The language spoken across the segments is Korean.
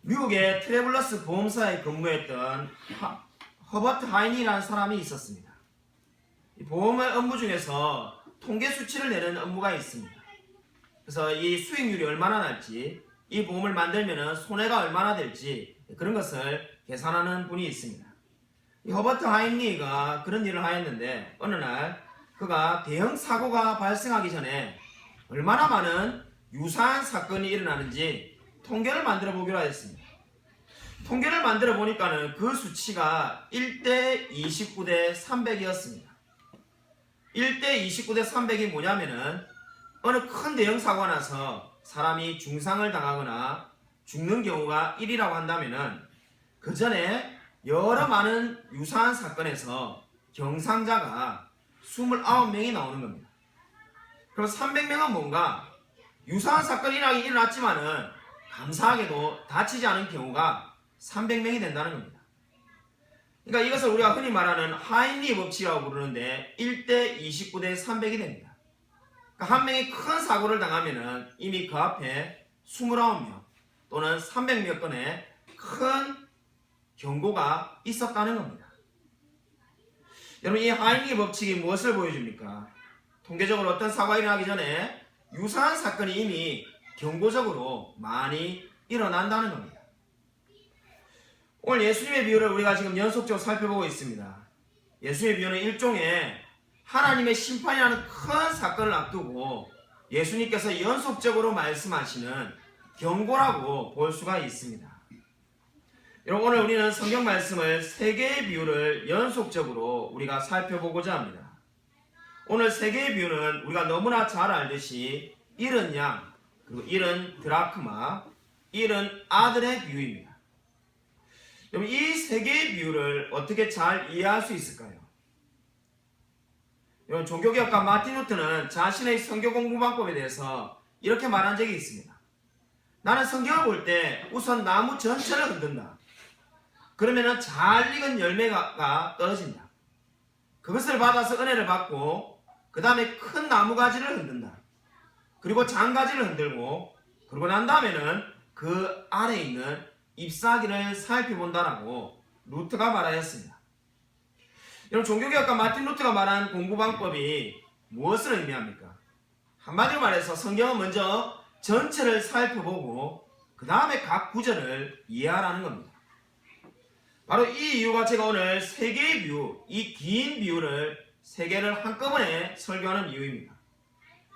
미국의 트래블러스 보험사에 근무했던 허버트 하이니라는 사람이 있었습니다. 보험의 업무 중에서 통계 수치를 내는 업무가 있습니다. 그래서 이 수익률이 얼마나 날지, 이 보험을 만들면 손해가 얼마나 될지 그런 것을 계산하는 분이 있습니다. 이 허버트 하이니가 그런 일을 하였는데 어느 날 그가 대형 사고가 발생하기 전에 얼마나 많은 유사한 사건이 일어나는지 통계를 만들어 보기로 하였습니다. 통계를 만들어 보니까는 그 수치가 1대 29대 300이었습니다. 1대 29대 300이 뭐냐면은 어느 큰 대형 사고가 나서 사람이 중상을 당하거나 죽는 경우가 1이라고 한다면은 그 전에 여러 많은 유사한 사건에서 경상자가 29명이 나오는 겁니다. 그럼 300명은 뭔가 유사한 사건이 일어났지만은 감사하게도 다치지 않은 경우가 300명이 된다는 겁니다. 그러니까 이것을 우리가 흔히 말하는 하인리 법칙이라고 부르는데 1대 29대 300이 됩니다. 그러니까 한 명이 큰 사고를 당하면은 이미 그 앞에 29명 또는 300몇 건의 큰 경고가 있었다는 겁니다. 여러분, 이 하인리 법칙이 무엇을 보여줍니까? 통계적으로 어떤 사고가 일어나기 전에 유사한 사건이 이미 경고적으로 많이 일어난다는 겁니다. 오늘 예수님의 비유를 우리가 지금 연속적으로 살펴보고 있습니다. 예수님의 비유는 일종의 하나님의 심판이라는 큰 사건을 앞두고 예수님께서 연속적으로 말씀하시는 경고라고 볼 수가 있습니다. 여러분, 오늘 우리는 성경 말씀을 3개의 비유를 연속적으로 우리가 살펴보고자 합니다. 오늘 3개의 비유는 우리가 너무나 잘 알듯이 잃은 양, 그리고 잃은 드라크마, 잃은 아들의 비유입니다. 여러분, 이 3개의 비유를 어떻게 잘 이해할 수 있을까요? 여러분, 종교개혁가 마틴 루터는 자신의 성경 공부 방법에 대해서 이렇게 말한 적이 있습니다. 나는 성경을 볼 때 우선 나무 전체를 흔든다. 그러면 잘 익은 열매가 떨어진다. 그것을 받아서 은혜를 받고 그 다음에 큰 나무가지를 흔든다. 그리고 장가지를 흔들고 그러고 난 다음에는 그 아래에 있는 잎사귀를 살펴본다라고 루터가 말하였습니다. 여러분, 종교개혁가 마틴 루터가 말한 공부방법이 무엇을 의미합니까? 한마디로 말해서 성경은 먼저 전체를 살펴보고 그 다음에 각 구절을 이해하라는 겁니다. 바로 이 이유가 제가 오늘 3개의 비유, 이 긴 비유를 3개를 한꺼번에 설교하는 이유입니다.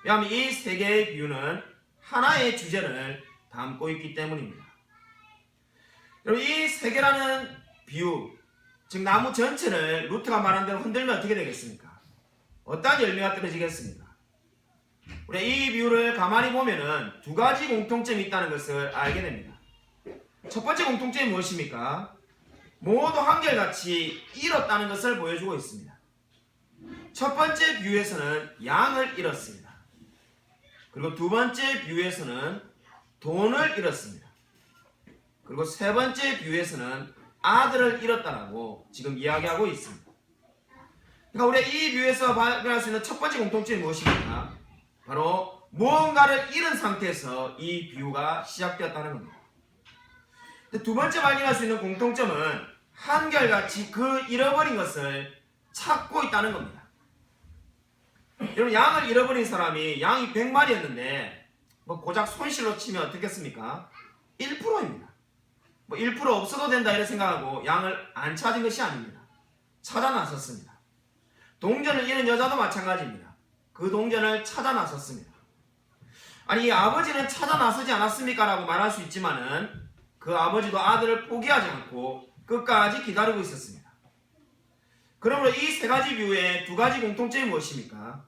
왜냐하면 이 3개의 비유는 하나의 주제를 담고 있기 때문입니다. 여러분, 이 3개라는 비유, 즉 나무 전체를 루트가 말한 대로 흔들면 어떻게 되겠습니까? 어떤 열매가 떨어지겠습니까? 우리가 이 비유를 가만히 보면은 2가지 공통점이 있다는 것을 알게 됩니다. 첫 번째 공통점이 무엇입니까? 모두 한결같이 잃었다는 것을 보여주고 있습니다. 첫 번째 비유에서는 양을 잃었습니다. 그리고 두 번째 비유에서는 돈을 잃었습니다. 그리고 세 번째 비유에서는 아들을 잃었다라고 지금 이야기하고 있습니다. 그러니까 우리가 이 비유에서 발견할 수 있는 첫 번째 공통점이 무엇입니까? 바로 무언가를 잃은 상태에서 이 비유가 시작되었다는 겁니다. 두 번째 발견할 수 있는 공통점은 한결같이 그 잃어버린 것을 찾고 있다는 겁니다. 여러분, 양을 잃어버린 사람이 양이 100마리였는데 고작 손실로 치면 어떻겠습니까? 1%입니다. 1% 없어도 된다 이렇게 생각하고 양을 안 찾은 것이 아닙니다. 찾아 나섰습니다. 동전을 잃은 여자도 마찬가지입니다. 그 동전을 찾아 나섰습니다. 아니, 이 아버지는 찾아 나서지 않았습니까? 라고 말할 수 있지만은 그 아버지도 아들을 포기하지 않고 끝까지 기다리고 있었습니다. 그러므로 이 3가지 비유의 2가지 공통점이 무엇입니까?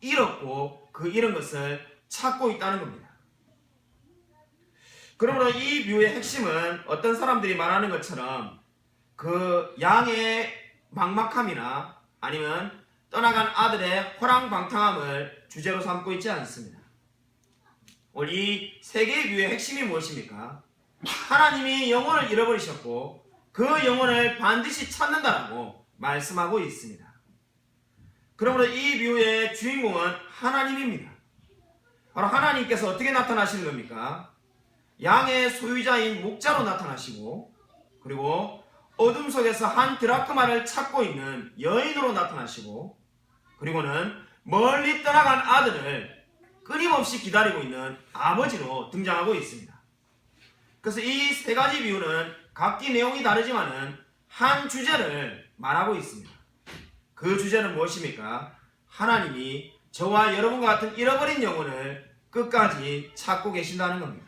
잃었고 그 잃은 것을 찾고 있다는 겁니다. 그러므로 이 비유의 핵심은 어떤 사람들이 말하는 것처럼 그 양의 막막함이나 아니면 떠나간 아들의 호랑방탕함을 주제로 삼고 있지 않습니다. 오늘 이 3개의 비유의 핵심이 무엇입니까? 하나님이 영혼을 잃어버리셨고 그 영혼을 반드시 찾는다라고 말씀하고 있습니다. 그러므로 이 비유의 주인공은 하나님입니다. 바로 하나님께서 어떻게 나타나시는 겁니까? 양의 소유자인 목자로 나타나시고, 그리고 어둠 속에서 한 드라크마를 찾고 있는 여인으로 나타나시고, 그리고는 멀리 떠나간 아들을 끊임없이 기다리고 있는 아버지로 등장하고 있습니다. 그래서 이 세 가지 비유는 각기 내용이 다르지만은 한 주제를 말하고 있습니다. 그 주제는 무엇입니까? 하나님이 저와 여러분과 같은 잃어버린 영혼을 끝까지 찾고 계신다는 겁니다.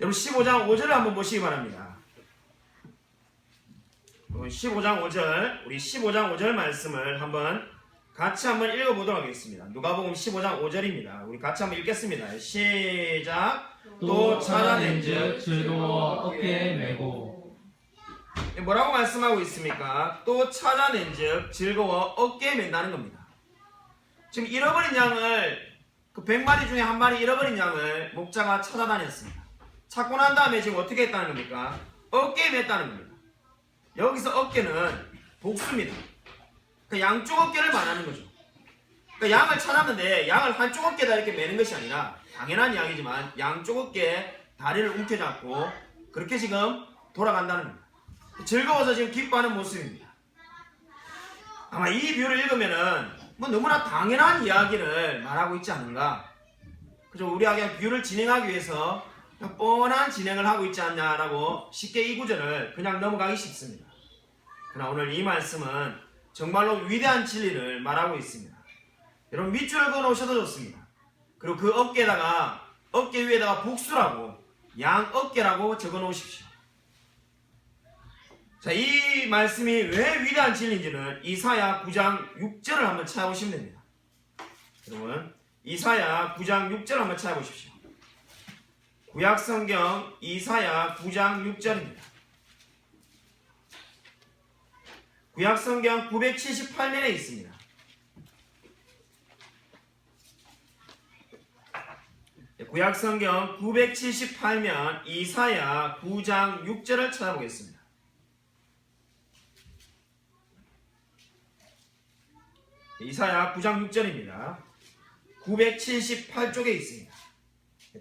여러분 15장 5절을 한번 보시기 바랍니다. 15장 5절, 우리 15장 5절 말씀을 같이 한번 읽어보도록 하겠습니다. 누가복음 15장 5절입니다. 우리 같이 한번 읽겠습니다. 시작. 또 찾아낸즉 즐거워 어깨에 메고. 뭐라고 말씀하고 있습니까? 또 찾아낸즉 즐거워 어깨에 맨다는 겁니다. 지금 잃어버린 양을, 그 100마리 중에 한 마리 잃어버린 양을 목자가 찾아다녔습니다. 찾고 난 다음에 지금 어떻게 했다는 겁니까? 어깨에 맸다는 겁니다. 여기서 어깨는 복수입니다. 그 양쪽 어깨를 말하는 거죠. 그 양을 찾았는데 양을 한쪽 어깨에다 이렇게 매는 것이 아니라, 당연한 이야기지만 양쪽 어깨에 다리를 움켜잡고 그렇게 지금 돌아간다는 겁니다. 즐거워서 지금 기뻐하는 모습입니다. 아마 이 비유를 읽으면은 너무나 당연한 이야기를 말하고 있지 않은가. 그죠? 우리에게 비유를 진행하기 위해서 뻔한 진행을 하고 있지 않냐라고 쉽게 이 구절을 그냥 넘어가기 쉽습니다. 그러나 오늘 이 말씀은 정말로 위대한 진리를 말하고 있습니다. 여러분 밑줄을 그어 놓으셔도 좋습니다. 그리고 그 어깨 위에다가 복수라고, 양 어깨라고 적어 놓으십시오. 자, 이 말씀이 왜 위대한 진리인지는 이사야 9장 6절을 한번 찾아보시면 됩니다. 여러분 이사야 9장 6절 한번 찾아보십시오. 구약성경 이사야 9장 6절입니다. 구약성경 978면에 있습니다. 구약성경 978면 이사야 9장 6절을 찾아보겠습니다. 이사야 9장 6절입니다. 978쪽에 있습니다.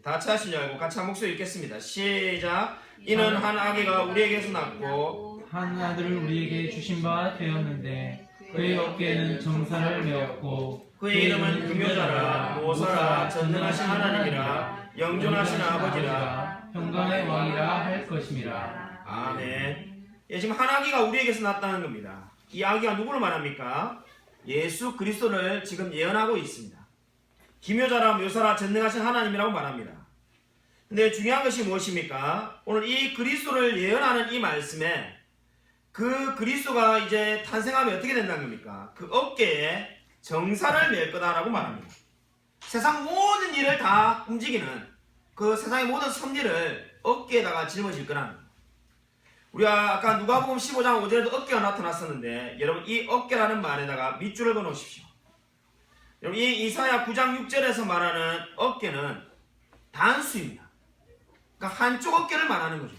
다 찾으신 줄 알고 같이 한 목소리 읽겠습니다. 시작. 이는 한 아기가 우리에게서 낳고 한 아들을 우리에게 주신 바 되었는데 그의 어깨에는 정사를 메었고 그의 이름은 금요자라 모사라 전능하신 하나님이라 영존하신 아버지라 평강의 왕이라 할 것임이라. 아멘. 예, 지금 한 아기가 우리에게서 낳았다는 겁니다. 이 아기가 누구를 말합니까? 예수 그리스도를 지금 예언하고 있습니다. 기묘자라 묘사라 전능하신 하나님이라고 말합니다. 근데 중요한 것이 무엇입니까? 오늘 이 그리스도를 예언하는 이 말씀에 그 그리스도가 이제 탄생하면 어떻게 된다는 겁니까? 그 어깨에 정사를 맬 거다라고 말합니다. 세상 모든 일을 다 움직이는 그 세상의 모든 섭리를 어깨에다가 짊어질 거라는 겁니다. 우리가 아까 누가복음 15장 5절에도 어깨가 나타났었는데, 여러분 이 어깨라는 말에다가 밑줄을 그어 놓으십시오. 여러분 이 이사야 9장 6절에서 말하는 어깨는 단수입니다. 그러니까 한쪽 어깨를 말하는 거죠.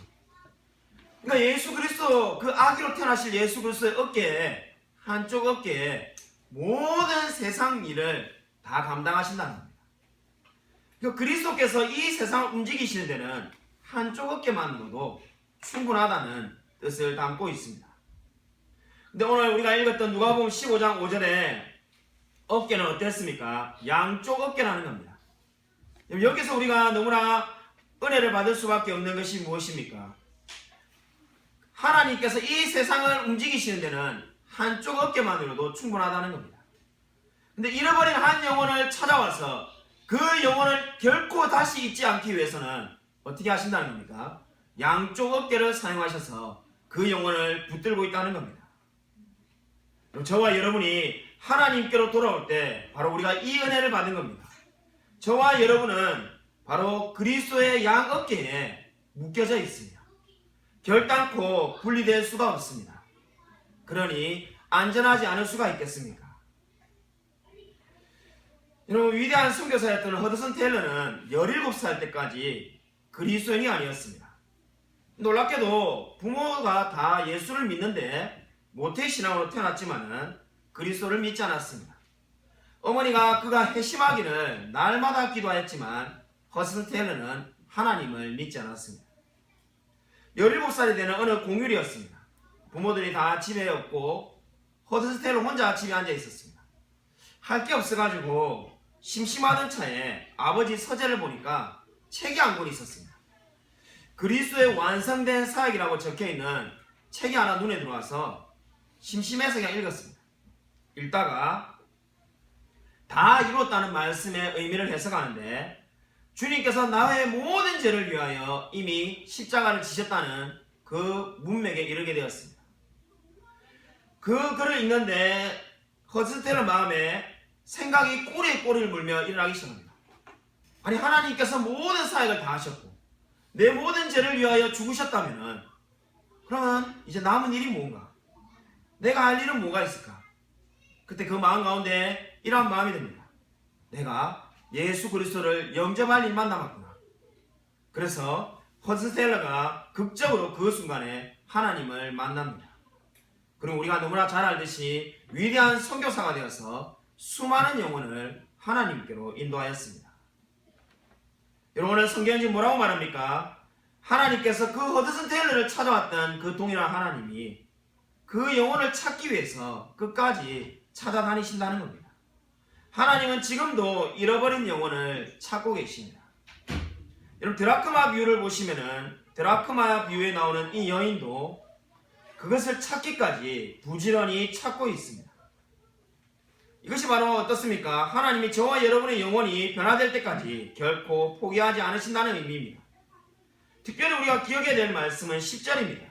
그러니까 예수 그리스도, 그 아기로 태어나실 예수 그리스도의 어깨에, 한쪽 어깨에 모든 세상 일을 다 감당하신다는 겁니다. 그러니까 그리스도께서 이 세상을 움직이시는 데는 한쪽 어깨만으로도 충분하다는 뜻을 담고 있습니다. 근데 오늘 우리가 읽었던 누가복음 15장 5절에 어깨는 어땠습니까? 양쪽 어깨라는 겁니다. 여기서 우리가 너무나 은혜를 받을 수밖에 없는 것이 무엇입니까? 하나님께서 이 세상을 움직이시는 데는 한쪽 어깨만으로도 충분하다는 겁니다. 근데 잃어버린 한 영혼을 찾아와서 그 영혼을 결코 다시 잊지 않기 위해서는 어떻게 하신다는 겁니까? 양쪽 어깨를 사용하셔서 그 영혼을 붙들고 있다는 겁니다. 저와 여러분이 하나님께로 돌아올 때 바로 우리가 이 은혜를 받은 겁니다. 저와 여러분은 바로 그리스도의 양 어깨에 묶여져 있습니다. 결단코 분리될 수가 없습니다. 그러니 안전하지 않을 수가 있겠습니까? 여러분 위대한 선교사였던 허드슨 테일러는 17살 때까지 그리스도인이 아니었습니다. 놀랍게도 부모가 다 예수를 믿는데 모태신앙으로 태어났지만은 그리스도를 믿지 않았습니다. 어머니가 그가 회심하기를 날마다 기도하였지만 허드슨 테일러는 하나님을 믿지 않았습니다. 17살이 되는 어느 공휴일이었습니다. 부모들이 다 집에 없고 허드스텔로 혼자 집에 앉아 있었습니다. 할 게 없어가지고 심심하던 차에 아버지 서재를 보니까 책이 한 권 있었습니다. 그리스도의 완성된 사역이라고 적혀있는 책이 하나 눈에 들어와서 심심해서 그냥 읽었습니다. 읽다가 다 이뤘다는 말씀의 의미를 해석하는데 주님께서 나의 모든 죄를 위하여 이미 십자가를 지셨다는 그 문맥에 이르게 되었습니다. 그 글을 읽는데 허스텔의 마음에 생각이 꼬리에 꼬리를 물며 일어나기 시작합니다. 아니, 하나님께서 모든 사역을 다 하셨고 내 모든 죄를 위하여 죽으셨다면 그러면 이제 남은 일이 뭔가? 내가 할 일은 뭐가 있을까? 그때 그 마음 가운데 이러한 마음이 듭니다. 내가 예수 그리스도를 영접할 일만 남았구나. 그래서 허스텔러가 극적으로 그 순간에 하나님을 만납니다. 그리고 우리가 너무나 잘 알듯이 위대한 선교사가 되어서 수많은 영혼을 하나님께로 인도하였습니다. 여러분, 오늘 성경이 뭐라고 말합니까? 하나님께서 그 허드슨 테일러를 찾아왔던 그 동일한 하나님이 그 영혼을 찾기 위해서 끝까지 찾아다니신다는 겁니다. 하나님은 지금도 잃어버린 영혼을 찾고 계십니다. 여러분, 드라크마 비유를 보시면은 드라크마 비유에 나오는 이 여인도 그것을 찾기까지 부지런히 찾고 있습니다. 이것이 바로 어떻습니까? 하나님이 저와 여러분의 영혼이 변화될 때까지 결코 포기하지 않으신다는 의미입니다. 특별히 우리가 기억해야 될 말씀은 10절입니다.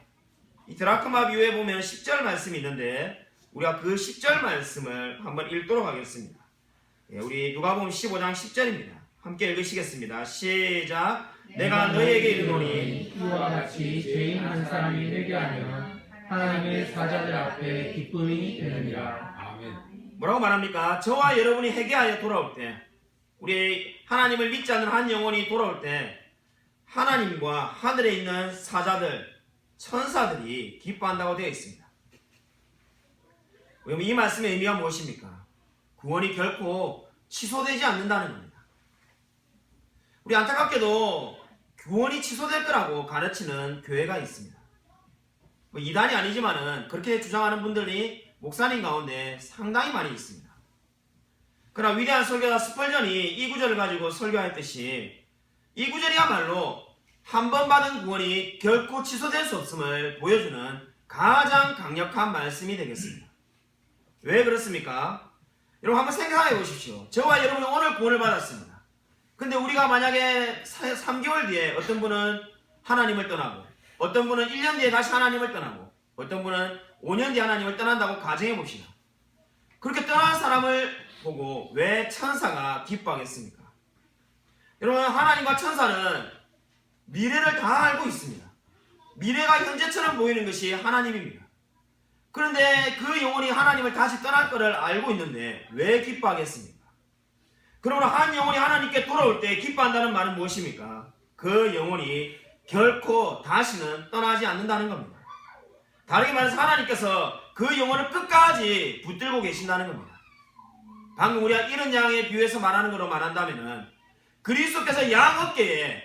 이 드라크마 비유에 보면 10절 말씀이 있는데 우리가 그 10절 말씀을 한번 읽도록 하겠습니다. 우리 누가복음 15장 10절입니다. 함께 읽으시겠습니다. 시작. 내가 너희에게 이르노니 이와 같이 죄인 한 사람이 회개하면 하나님의 사자들 앞에 기쁨이 되느니라. 아멘. 뭐라고 말합니까? 저와 여러분이 회개하여 돌아올 때, 우리 하나님을 믿지 않는 한 영혼이 돌아올 때 하나님과 하늘에 있는 사자들, 천사들이 기뻐한다고 되어 있습니다. 그럼 이 말씀의 의미가 무엇입니까? 구원이 결코 취소되지 않는다는 겁니다. 우리 안타깝게도 구원이 취소될 거라고 가르치는 교회가 있습니다. 이단이 아니지만은 그렇게 주장하는 분들이 목사님 가운데 상당히 많이 있습니다. 그러나 위대한 설교자 스펄전이 이 구절을 가지고 설교했듯이 이 구절이야말로 한 번 받은 구원이 결코 취소될 수 없음을 보여주는 가장 강력한 말씀이 되겠습니다. 왜 그렇습니까? 여러분 한번 생각해 보십시오. 저와 여러분이 오늘 구원을 받았습니다. 근데 우리가 만약에 3개월 뒤에 어떤 분은 하나님을 떠나고 어떤 분은 1년 뒤에 다시 하나님을 떠나고 어떤 분은 5년 뒤에 하나님을 떠난다고 가정해 봅시다. 그렇게 떠난 사람을 보고 왜 천사가 기뻐하겠습니까? 여러분, 하나님과 천사는 미래를 다 알고 있습니다. 미래가 현재처럼 보이는 것이 하나님입니다. 그런데 그 영혼이 하나님을 다시 떠날 것을 알고 있는데 왜 기뻐하겠습니까? 그러므로 한 영혼이 하나님께 돌아올 때 기뻐한다는 말은 무엇입니까? 그 영혼이 결코 다시는 떠나지 않는다는 겁니다. 다르게 말해서 하나님께서 그 영혼을 끝까지 붙들고 계신다는 겁니다. 방금 우리가 이런 양의 비유에서 말하는 것으로 말한다면 그리스도께서 양 어깨에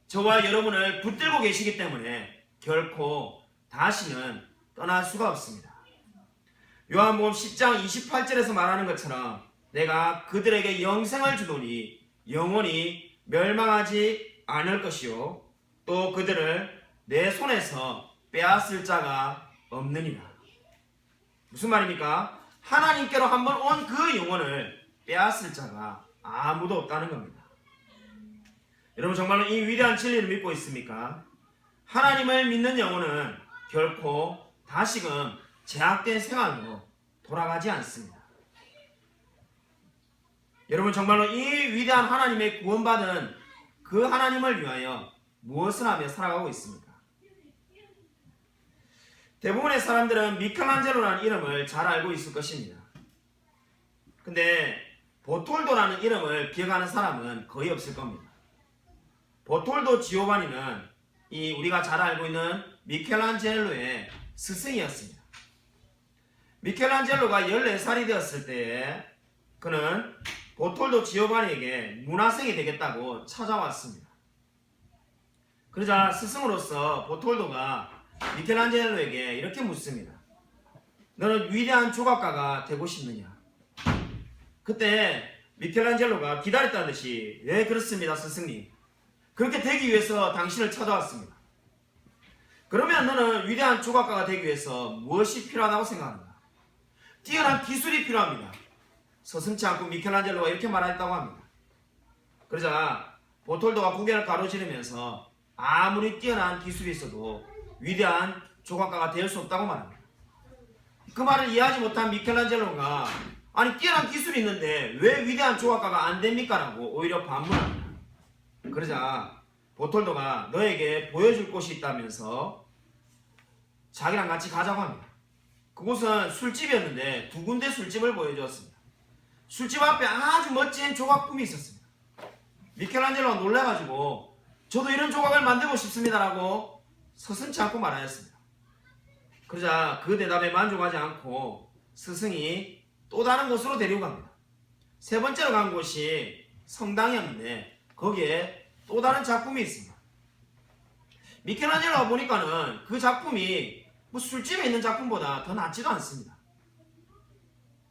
저와 여러분을 붙들고 계시기 때문에 결코 다시는 떠날 수가 없습니다. 요한복음 10장 28절에서 말하는 것처럼 내가 그들에게 영생을 주노니 영원히 멸망하지 않을 것이요 또 그들을 내 손에서 빼앗을 자가 없느니라. 무슨 말입니까? 하나님께로 한번 온 그 영혼을 빼앗을 자가 아무도 없다는 겁니다. 여러분 정말로 이 위대한 진리를 믿고 있습니까? 하나님을 믿는 영혼은 결코 다시금 제약된 생활로 돌아가지 않습니다. 여러분 정말로 이 위대한 하나님의 구원받은 그 하나님을 위하여 무엇을 하며 살아가고 있습니까? 대부분의 사람들은 미켈란젤로라는 이름을 잘 알고 있을 것입니다. 근데 보톨도라는 이름을 기억하는 사람은 거의 없을 겁니다. 보톨도 지오바니는 이 우리가 잘 알고 있는 미켈란젤로의 스승이었습니다. 미켈란젤로가 14살이 되었을 때에 그는 보톨도 지오바니에게 문화생이 되겠다고 찾아왔습니다. 그러자 스승으로서 보톨도가 미켈란젤로에게 이렇게 묻습니다. 너는 위대한 조각가가 되고 싶느냐? 그때 미켈란젤로가 기다렸다는 듯이 네 그렇습니다 스승님. 그렇게 되기 위해서 당신을 찾아왔습니다. 그러면 너는 위대한 조각가가 되기 위해서 무엇이 필요하다고 생각하는가? 뛰어난 기술이 필요합니다. 서슴지 않고 미켈란젤로가 이렇게 말했다고 합니다. 그러자 보톨도가 고개를 가로지르면서 아무리 뛰어난 기술이 있어도 위대한 조각가가 될 수 없다고 말합니다. 그 말을 이해하지 못한 미켈란젤로가 아니 뛰어난 기술이 있는데 왜 위대한 조각가가 안 됩니까? 라고 오히려 반문합니다. 그러자 보톨도가 너에게 보여줄 곳이 있다면서 자기랑 같이 가자고 합니다. 그곳은 술집이었는데 두 군데 술집을 보여주었습니다. 술집 앞에 아주 멋진 조각품이 있었습니다. 미켈란젤로가 놀라가지고 저도 이런 조각을 만들고 싶습니다라고 서슴지 않고 말하였습니다. 그러자 그 대답에 만족하지 않고 스승이 또 다른 곳으로 데리고 갑니다. 세 번째로 간 곳이 성당이었는데 거기에 또 다른 작품이 있습니다. 미켈란젤로가 보니까는 그 작품이 뭐 술집에 있는 작품보다 더 낫지도 않습니다.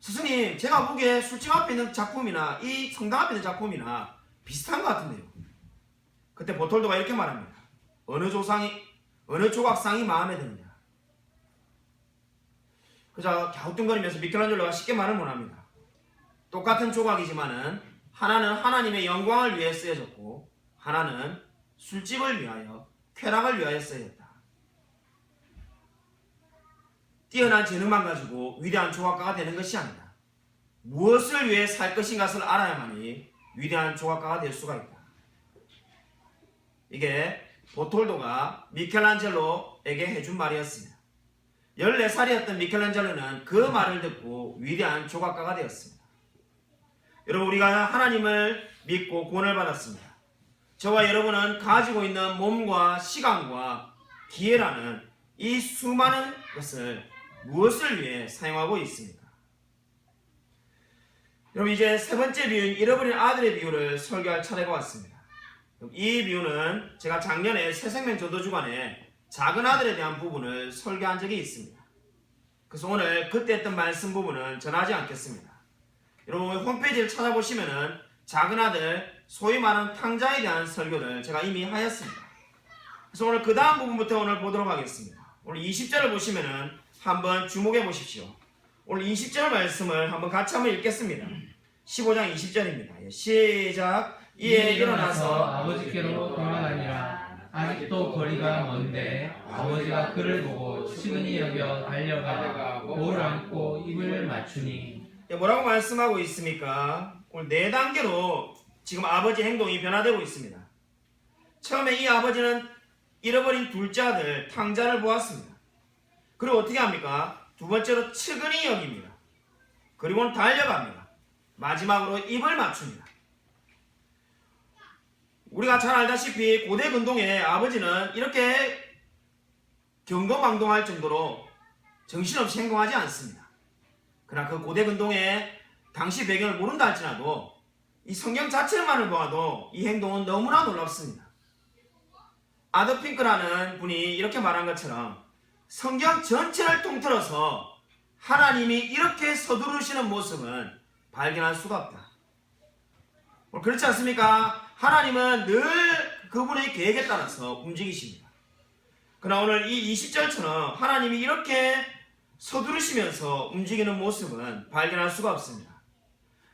스승님, 제가 보기에 술집 앞에 있는 작품이나 이 성당 앞에 있는 작품이나 비슷한 것 같은데요. 그때 보톨도가 이렇게 말합니다. 어느 조각상이 마음에 드느냐? 그저 갸우뚱거리면서 미켈란젤로가 쉽게 말을 못합니다. 똑같은 조각이지만은 하나는 하나님의 영광을 위해 쓰여졌고 하나는 술집을 위하여 쾌락을 위하여 쓰여졌다. 뛰어난 재능만 가지고 위대한 조각가가 되는 것이 아니다. 무엇을 위해 살 것인가를 알아야만이 위대한 조각가가 될 수가 있다. 이게 보톨도가 미켈란젤로에게 해준 말이었습니다. 14살이었던 미켈란젤로는 그 말을 듣고 위대한 조각가가 되었습니다. 여러분, 우리가 하나님을 믿고 구원을 받았습니다. 저와 여러분은 가지고 있는 몸과 시간과 기회라는 이 수많은 것을 무엇을 위해 사용하고 있습니까? 여러분, 이제 세 번째 비유인 잃어버린 아들의 비유를 설교할 차례가 왔습니다. 이 비유는 제가 작년에 새생명 전도주간에 작은 아들에 대한 부분을 설교한 적이 있습니다. 그래서 오늘 그때 했던 말씀 부분은 전하지 않겠습니다. 여러분, 홈페이지를 찾아보시면은 작은 아들, 소위 말하는 탕자에 대한 설교를 제가 이미 하였습니다. 그래서 오늘 그 다음 부분부터 오늘 보도록 하겠습니다. 오늘 20절을 보시면은 한번 주목해 보십시오. 오늘 20절 말씀을 같이 한번 읽겠습니다. 15장 20절입니다. 시작. 이에 일어나서 아버지께로 돌아가니라. 아직도 거리가 먼데 아버지가 그를 보고 측은히 여겨 달려가 볼을 안고 입을 맞추니. 뭐라고 말씀하고 있습니까? 오늘 4단계로 지금 아버지 행동이 변화되고 있습니다. 처음에 이 아버지는 잃어버린 둘째 아들 탕자를 보았습니다. 그리고 어떻게 합니까? 두 번째로 측은히 여깁니다. 그리고는 달려갑니다. 마지막으로 입을 맞춥니다. 우리가 잘 알다시피 고대 근동의 아버지는 이렇게 경거망동할 정도로 정신없이 행동하지 않습니다. 그러나 그 고대 근동의 당시 배경을 모른다 할지라도 이 성경 자체만을 보아도 이 행동은 너무나 놀랍습니다. 아더 핑크라는 분이 이렇게 말한 것처럼 성경 전체를 통틀어서 하나님이 이렇게 서두르시는 모습은 발견할 수가 없다. 그렇지 않습니까? 하나님은 늘 그분의 계획에 따라서 움직이십니다. 그러나 오늘 이 20절처럼 하나님이 이렇게 서두르시면서 움직이는 모습은 발견할 수가 없습니다.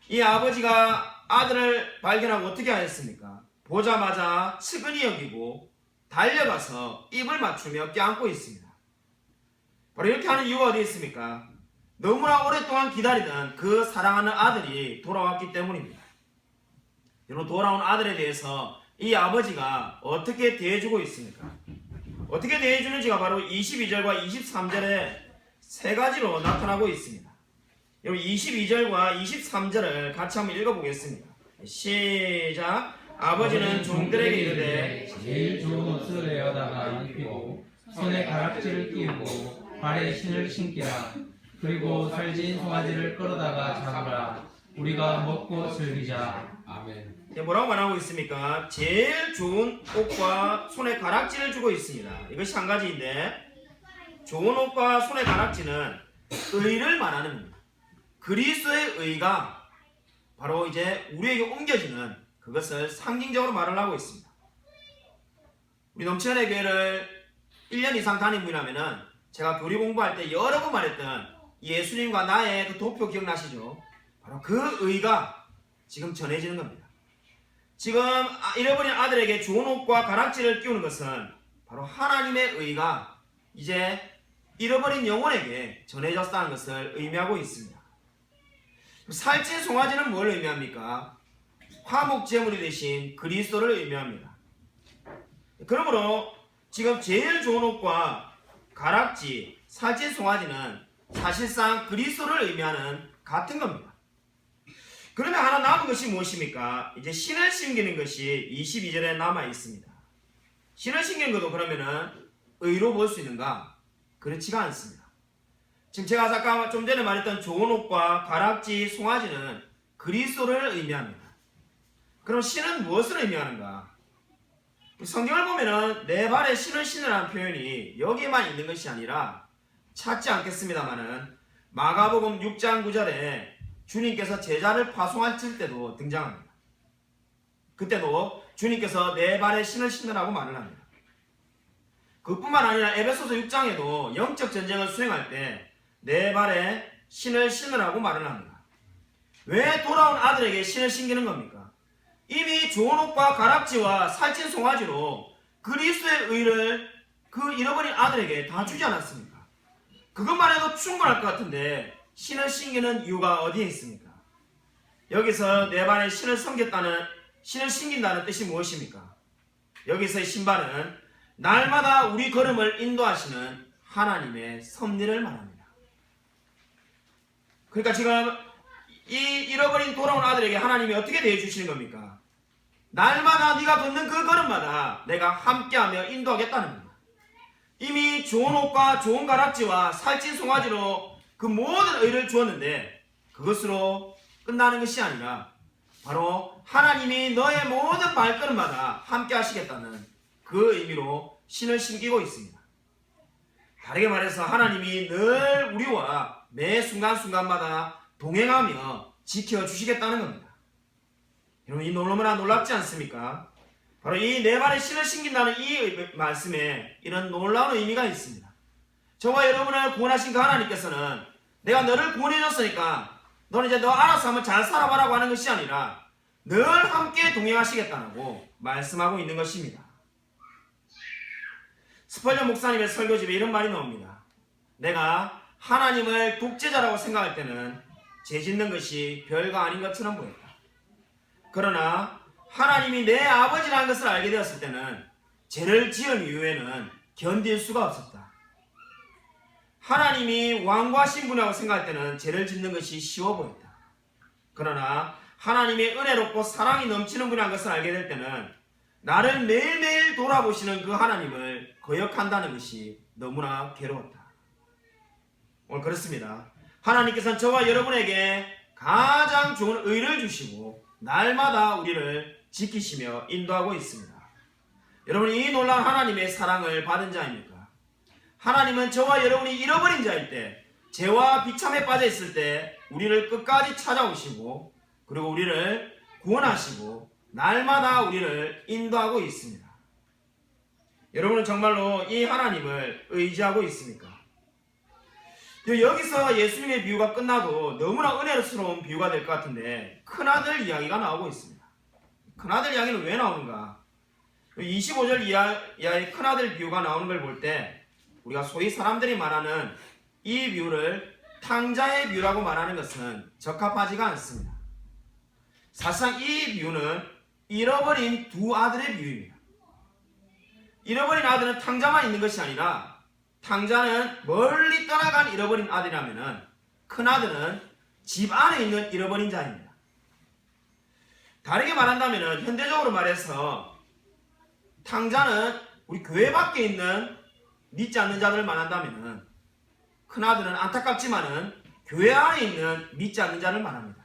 이 아버지가 아들을 발견하고 어떻게 하였습니까? 보자마자 측은히 여기고 달려가서 입을 맞추며 껴안고 있습니다. 바로 이렇게 하는 이유가 어디 있습니까? 너무나 오랫동안 기다리던 그 사랑하는 아들이 돌아왔기 때문입니다. 여러분, 돌아온 아들에 대해서 이 아버지가 어떻게 대해주고 있습니까? 어떻게 대해주는지가 바로 22절과 23절에 세 가지로 나타나고 있습니다. 여러분, 22절과 23절을 같이 한번 읽어보겠습니다. 시작. 아버지는 종들에게 이르되 제일 좋은 옷을 내어다가 입히고 손에 가락지를 끼우고 발에 신을 신기라. 그리고 살진 송아지를 끌어다가 잡으라. 우리가 먹고 즐기자. 아멘. 뭐라고 말하고 있습니까? 제일 좋은 옷과 손에 가락지를 주고 있습니다. 이것이 한 가지인데, 좋은 옷과 손에 가락지는 의를 말하는 겁니다. 그리스도의 의가 바로 이제 우리에게 옮겨지는 그것을 상징적으로 말을 하고 있습니다. 우리 넘치현의 교회를 1년 이상 다닌 분이라면은 제가 교리 공부할 때 여러 번 말했던 예수님과 나의 그 도표 기억나시죠? 바로 그 의가 지금 전해지는 겁니다. 지금 잃어버린 아들에게 좋은 옷과 가락지를 끼우는 것은 바로 하나님의 의가 이제 잃어버린 영혼에게 전해졌다는 것을 의미하고 있습니다. 살찐 송아지는 뭘 의미합니까? 화목제물이 되신 그리스도를 의미합니다. 그러므로 지금 제일 좋은 옷과 가락지, 살찐 송아지는 사실상 그리스도를 의미하는 같은 겁니다. 그러면 하나 남은 것이 무엇입니까? 이제 신을 심기는 것이 22절에 남아 있습니다. 신을 심기는 것도 그러면은 의로 볼 수 있는가? 그렇지가 않습니다. 지금 제가 아까 좀 전에 말했던 좋은 옷과 가락지, 송아지는 그리스도를 의미합니다. 그럼 신은 무엇을 의미하는가? 성경을 보면은 내 발에 신을 신으라는 표현이 여기에만 있는 것이 아니라 찾지 않겠습니다만은 마가복음 6장 9절에 주님께서 제자를 파송하실 때도 등장합니다. 그때도 주님께서 내 발에 신을 신으라고 말을 합니다. 그뿐만 아니라 에베소서 6장에도 영적 전쟁을 수행할 때 내 발에 신을 신으라고 말을 합니다. 왜 돌아온 아들에게 신을 신기는 겁니까? 이미 좋은 옷과 가락지와 살찐 송아지로 그리스도의 의를 그 잃어버린 아들에게 다 주지 않았습니까? 그것만 해도 충분할 것 같은데 신을 신기는 이유가 어디에 있습니까? 여기서 내 발에 신을 신긴다는 뜻이 무엇입니까? 여기서의 신발은 날마다 우리 걸음을 인도하시는 하나님의 섭리를 말합니다. 그러니까 지금 이 잃어버린 돌아온 아들에게 하나님이 어떻게 대해주시는 겁니까? 날마다 네가 걷는 그 걸음마다 내가 함께하며 인도하겠다는 겁니다. 이미 좋은 옷과 좋은 가락지와 살찐 송아지로 그 모든 의를 주었는데 그것으로 끝나는 것이 아니라 바로 하나님이 너의 모든 발걸음마다 함께 하시겠다는 그 의미로 신을 신기고 있습니다. 다르게 말해서 하나님이 늘 우리와 매 순간순간마다 동행하며 지켜주시겠다는 겁니다. 여러분 이 너무나 놀랍지 않습니까? 바로 이 내 발에 신을 신긴다는 이 말씀에 이런 놀라운 의미가 있습니다. 저와 여러분을 구원하신 그 하나님께서는 내가 너를 구원해줬으니까 너는 이제 너 알아서 한번 잘 살아봐라고 하는 것이 아니라 늘 함께 동행하시겠다고 말씀하고 있는 것입니다. 스펄전 목사님의 설교집에 이런 말이 나옵니다. 내가 하나님을 독재자라고 생각할 때는 죄 짓는 것이 별거 아닌 것처럼 보였다. 그러나 하나님이 내 아버지라는 것을 알게 되었을 때는 죄를 지은 이후에는 견딜 수가 없었다. 하나님이 왕과 신분이라고 생각할 때는 죄를 짓는 것이 쉬워 보였다. 그러나 하나님의 은혜롭고 사랑이 넘치는 분이라는 것을 알게 될 때는 나를 매일매일 돌아보시는 그 하나님을 거역한다는 것이 너무나 괴로웠다. 오늘 그렇습니다. 하나님께서는 저와 여러분에게 가장 좋은 의를 주시고 날마다 우리를 지키시며 인도하고 있습니다. 여러분 이 놀라운 하나님의 사랑을 받은 자입니까? 하나님은 저와 여러분이 잃어버린 자일 때, 죄와 비참에 빠져 있을 때 우리를 끝까지 찾아오시고 그리고 우리를 구원하시고 날마다 우리를 인도하고 있습니다. 여러분은 정말로 이 하나님을 의지하고 있습니까? 여기서 예수님의 비유가 끝나도 너무나 은혜스러운 비유가 될 것 같은데 큰아들 이야기가 나오고 있습니다. 큰아들 이야기는 왜 나오는가? 25절 이하의 큰아들 비유가 나오는 걸 볼 때 우리가 소위 사람들이 말하는 이 비유를 탕자의 비유라고 말하는 것은 적합하지가 않습니다. 사실상 이 비유는 잃어버린 두 아들의 비유입니다. 잃어버린 아들은 탕자만 있는 것이 아니라 탕자는 멀리 떠나간 잃어버린 아들이라면 큰아들은 집 안에 있는 잃어버린 자입니다. 다르게 말한다면 현대적으로 말해서 탕자는 우리 교회 밖에 있는 믿지 않는 자들을 말한다면 큰아들은 안타깝지만은 교회 안에 있는 믿지 않는 자를 말합니다.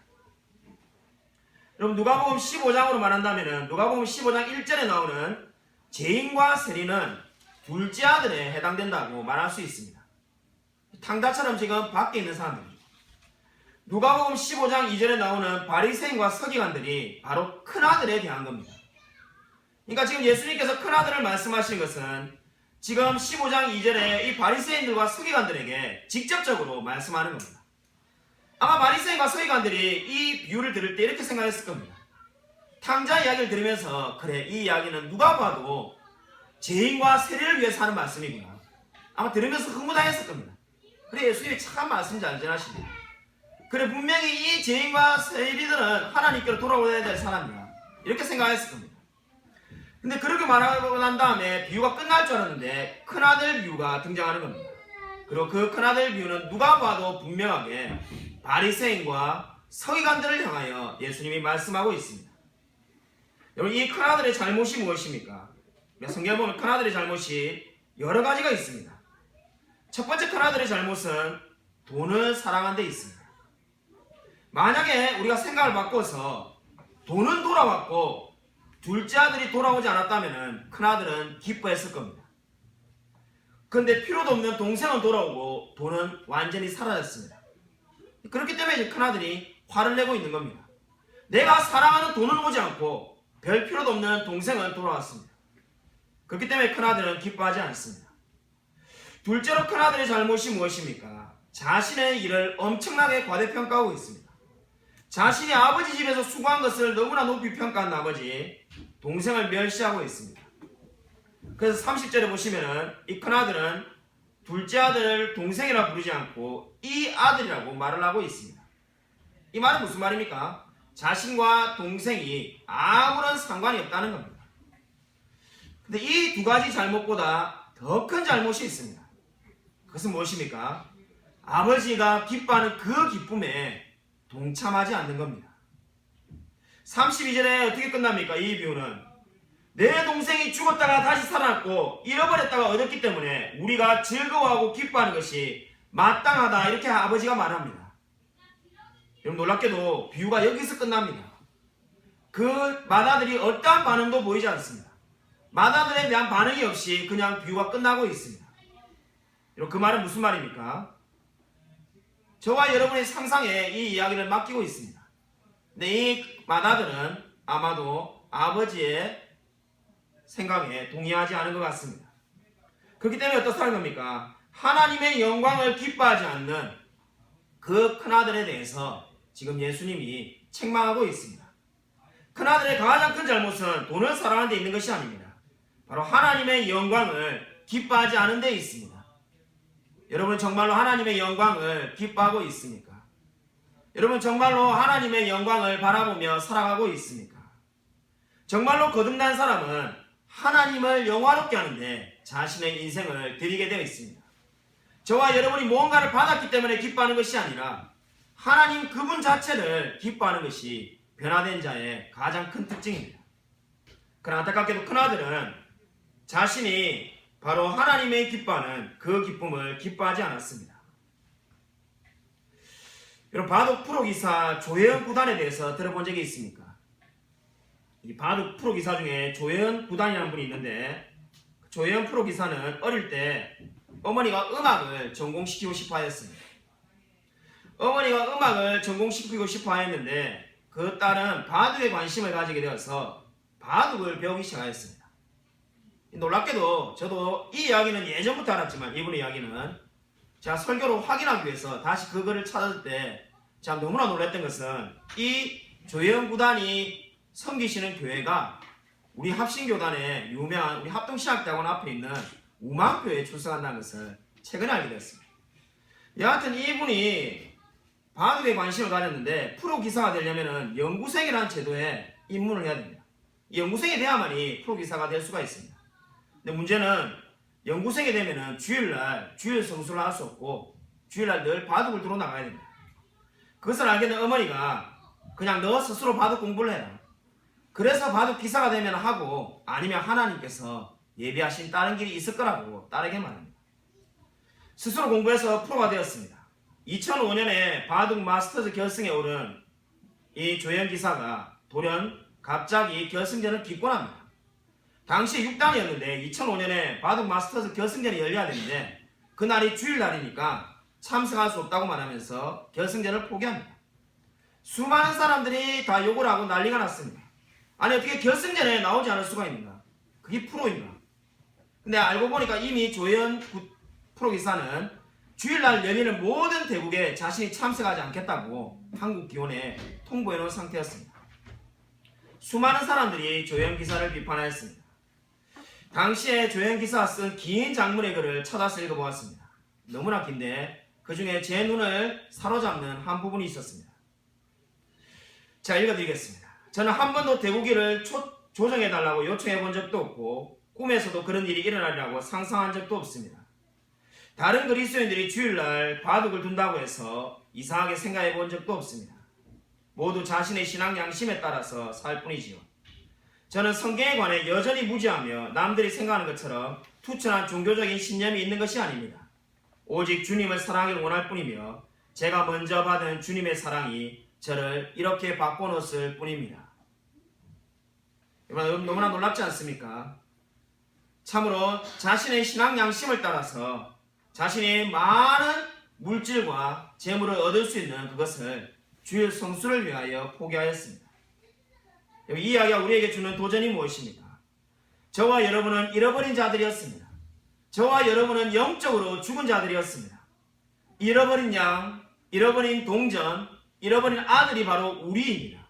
여러분 누가복음 15장으로 말한다면은 누가복음 15장 1절에 나오는 죄인과 세리는 둘째 아들에 해당된다고 말할 수 있습니다. 탕자처럼 지금 밖에 있는 사람들이죠. 누가복음 15장 2절에 나오는 바리새인과 서기관들이 바로 큰아들에 대한 겁니다. 그러니까 지금 예수님께서 큰아들을 말씀하신 것은 지금 15장 2절에 이 바리새인들과 서기관들에게 직접적으로 말씀하는 겁니다. 아마 바리새인과 서기관들이 이 비유를 들을 때 이렇게 생각했을 겁니다. 탕자 이야기를 들으면서 그래, 이 이야기는 누가 봐도 죄인과 세리를 위해서 하는 말씀이구나. 아마 들으면서 흥분하였을 겁니다. 그래, 예수님이 참 말씀 잘 전하시네. 그래, 분명히 이 죄인과 세리들은 하나님께로 돌아오야 될 사람이야. 이렇게 생각했을 겁니다. 근데 그렇게 말하고 난 다음에 비유가 끝날 줄 알았는데 큰아들 비유가 등장하는 겁니다. 그리고 그 큰아들 비유는 누가 봐도 분명하게 바리새인과 서기관들을 향하여 예수님이 말씀하고 있습니다. 여러분, 이 큰아들의 잘못이 무엇입니까? 성경에 보면 큰아들의 잘못이 여러 가지가 있습니다. 첫 번째 큰아들의 잘못은 돈을 사랑한 데 있습니다. 만약에 우리가 생각을 바꿔서 돈은 돌아왔고 둘째 아들이 돌아오지 않았다면 큰아들은 기뻐했을 겁니다. 그런데 필요도 없는 동생은 돌아오고 돈은 완전히 사라졌습니다. 그렇기 때문에 이제 큰아들이 화를 내고 있는 겁니다. 내가 사랑하는 돈은 오지 않고 별 필요도 없는 동생은 돌아왔습니다. 그렇기 때문에 큰아들은 기뻐하지 않습니다. 둘째로 큰아들의 잘못이 무엇입니까? 자신의 일을 엄청나게 과대평가하고 있습니다. 자신이 아버지 집에서 수고한 것을 너무나 높이 평가한 나머지 동생을 멸시하고 있습니다. 그래서 30절에 보시면은 이 큰아들은 둘째 아들을 동생이라 부르지 않고 이 아들이라고 말을 하고 있습니다. 이 말은 무슨 말입니까? 자신과 동생이 아무런 상관이 없다는 겁니다. 근데 이 두 가지 잘못보다 더 큰 잘못이 있습니다. 그것은 무엇입니까? 아버지가 기뻐하는 그 기쁨에 동참하지 않는 겁니다. 32절에 어떻게 끝납니까? 이 비유는 내 동생이 죽었다가 다시 살아났고 잃어버렸다가 얻었기 때문에 우리가 즐거워하고 기뻐하는 것이 마땅하다, 이렇게 아버지가 말합니다. 여러분, 놀랍게도 비유가 여기서 끝납니다. 그 맏아들이 어떠한 반응도 보이지 않습니다. 맏아들에 대한 반응이 없이 그냥 비유가 끝나고 있습니다. 여러분, 그 말은 무슨 말입니까? 저와 여러분의 상상에 이 이야기를 맡기고 있습니다. 근데 이 맏아들은 아마도 아버지의 생각에 동의하지 않은 것 같습니다. 그렇기 때문에 어떻다는 겁니까? 하나님의 영광을 기뻐하지 않는 그 큰아들에 대해서 지금 예수님이 책망하고 있습니다. 큰아들의 가장 큰 잘못은 돈을 사랑하는 데 있는 것이 아닙니다. 바로 하나님의 영광을 기뻐하지 않은 데 있습니다. 여러분, 정말로 하나님의 영광을 기뻐하고 있습니까? 여러분, 정말로 하나님의 영광을 바라보며 살아가고 있습니까? 정말로 거듭난 사람은 하나님을 영화롭게 하는데 자신의 인생을 드리게 되어 있습니다. 저와 여러분이 무언가를 받았기 때문에 기뻐하는 것이 아니라 하나님 그분 자체를 기뻐하는 것이 변화된 자의 가장 큰 특징입니다. 그러나 안타깝게도 큰아들은 자신이 바로 하나님의 기뻐하는 그 기쁨을 기뻐하지 않았습니다. 여러분, 바둑 프로기사 조혜연 구단에 대해서 들어본 적이 있습니까? 이 바둑 프로기사 중에 조혜연 구단이라는 분이 있는데, 조혜연 프로기사는 어릴 때 어머니가 음악을 전공시키고 싶어 하였습니다. 어머니가 음악을 전공시키고 싶어 하였는데 그 딸은 바둑에 관심을 가지게 되어서 바둑을 배우기 시작하였습니다. 놀랍게도 저도 이 이야기는 예전부터 알았지만 이분의 이야기는 제가 설교로 확인하기 위해서 다시 그거를 찾을 때 제가 너무나 놀랐던 것은 이 조혜연 구단이 섬기시는 교회가 우리 합신교단의 유명한 우리 합동신학대학원 앞에 있는 우만교회에 출석한다는 것을 최근에 알게 되었습니다. 여하튼 이분이 바둑에 관심을 가졌는데 프로기사가 되려면 연구생이라는 제도에 입문을 해야 됩니다. 이 연구생이 돼야만이 프로기사가 될 수가 있습니다. 근데 문제는 연구생이 되면은 주일날 주일 성수를 할 수 없고 주일날 늘 바둑을 들어 나가야 됩니다. 그것을 알게 된 어머니가 그냥 너 스스로 바둑 공부를 해라. 그래서 바둑 기사가 되면 하고 아니면 하나님께서 예비하신 다른 길이 있을 거라고 딸에게 말합니다. 스스로 공부해서 프로가 되었습니다. 2005년에 바둑 마스터즈 결승에 오른 이 조혜연 기사가 돌연 갑자기 결승전을 기권합니다. 당시 6단이었는데 2005년에 바둑 마스터즈 결승전이 열려야 되는데 그날이 주일날이니까 참석할 수 없다고 말하면서 결승전을 포기합니다. 수많은 사람들이 다 욕을 하고 난리가 났습니다. 아니 어떻게 결승전에 나오지 않을 수가 있는가? 그게 프로인가? 근데 알고 보니까 이미 조현 프로기사는 주일날 열리는 모든 대국에 자신이 참석하지 않겠다고 한국기원에 통보해 놓은 상태였습니다. 수많은 사람들이 조현 기사를 비판하였습니다. 당시에 조현 기사가 쓴 긴 장문의 글을 찾아서 읽어보았습니다. 너무나 긴데 그 중에 제 눈을 사로잡는 한 부분이 있었습니다. 자, 읽어드리겠습니다. 저는 한 번도 대국일을 조정해달라고 요청해 본 적도 없고 꿈에서도 그런 일이 일어나리라고 상상한 적도 없습니다. 다른 그리스도인들이 주일날 바둑을 둔다고 해서 이상하게 생각해 본 적도 없습니다. 모두 자신의 신앙 양심에 따라서 살 뿐이지요. 저는 성경에 관해 여전히 무지하며 남들이 생각하는 것처럼 투철한 종교적인 신념이 있는 것이 아닙니다. 오직 주님을 사랑하기를 원할 뿐이며 제가 먼저 받은 주님의 사랑이 저를 이렇게 바꿔놓았을 뿐입니다. 여러분 너무나 놀랍지 않습니까? 참으로 자신의 신앙 양심을 따라서 자신이 많은 물질과 재물을 얻을 수 있는 그것을 주의 성수를 위하여 포기하였습니다. 이 이야기가 우리에게 주는 도전이 무엇입니까? 저와 여러분은 잃어버린 자들이었습니다. 저와 여러분은 영적으로 죽은 자들이었습니다. 잃어버린 양, 잃어버린 동전, 잃어버린 아들이 바로 우리입니다.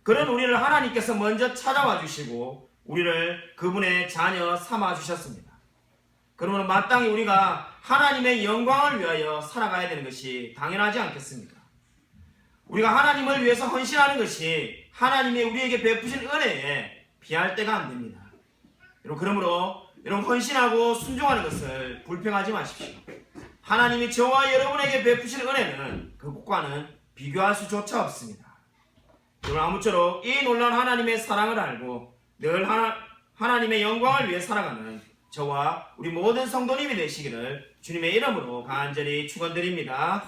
그런 우리를 하나님께서 먼저 찾아와 주시고 우리를 그분의 자녀 삼아 주셨습니다. 그러면 마땅히 우리가 하나님의 영광을 위하여 살아가야 되는 것이 당연하지 않겠습니까? 우리가 하나님을 위해서 헌신하는 것이 하나님의 우리에게 베푸신 은혜에 비할 때가 안 됩니다. 그러므로 여러분 헌신하고 순종하는 것을 불평하지 마십시오. 하나님이 저와 여러분에게 베푸신 은혜는 그것과는 비교할 수조차 없습니다. 여러분 아무쪼록 이 놀라운 하나님의 사랑을 알고 늘 하나님의 영광을 위해 살아가는 저와 우리 모든 성도님이 되시기를 주님의 이름으로 간절히 축원드립니다.